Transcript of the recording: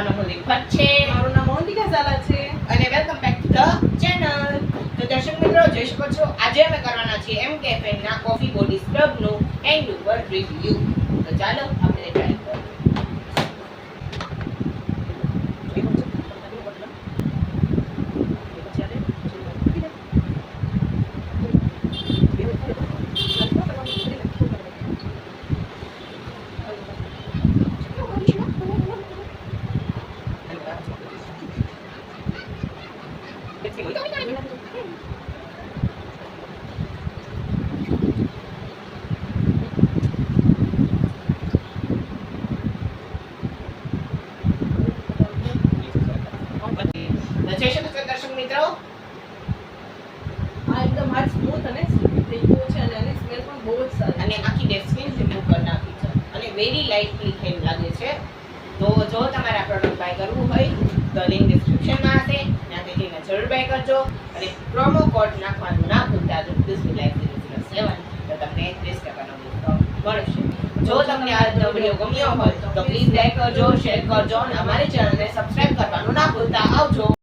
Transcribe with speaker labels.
Speaker 1: મારું નામ રીફત છે.
Speaker 2: મારું નામ મોહનિકા ઝાલા છે
Speaker 1: અને welcome back to the channel. તો દર્શક મિત્રો જોઈ શકો છો આજે અમે કરવાના છીએ એમ કેફે ના કોફી બોડી સ્ક્રબ નું એન્ડ ઉપર રિવ્યુ. તો ચાલો આપણે ટ્રાય કરીએ. જય શ્રી કૃષ્ણ દર્શક મિત્રો.
Speaker 2: આ એકદમ હાથ સ્મૂથ અને સિલ્કી થઈ ગયો છે અને આની સ્મેલ પણ બહુ જ સારી
Speaker 1: અને આખી ડેડ સ્કિન રિમૂવ કરી નાખી છે અને વેરી લાઇટલી હેમ લાગે છે. તો જો તમારે આ પ્રોડક્ટ બાય કરવું હોય તો લિંક ડિસ્ક્રિપ્શનમાં હશે, ત્યાંથી જઈને જરૂર બાય કરજો અને પ્રોમો કોડ નાખવાનું ના ભૂલતા. તો BISMILLAH007 તો તમને 30% નો ડિસ્કાઉન્ટ મળશે. જો તમને આ વિડિયો ગમ્યો હોય તો પ્લીઝ લાઈક કરજો, શેર કરજો અને અમારી ચેનલને સબસ્ક્રાઇબ કરવાનું ના ભૂલતા. આવજો.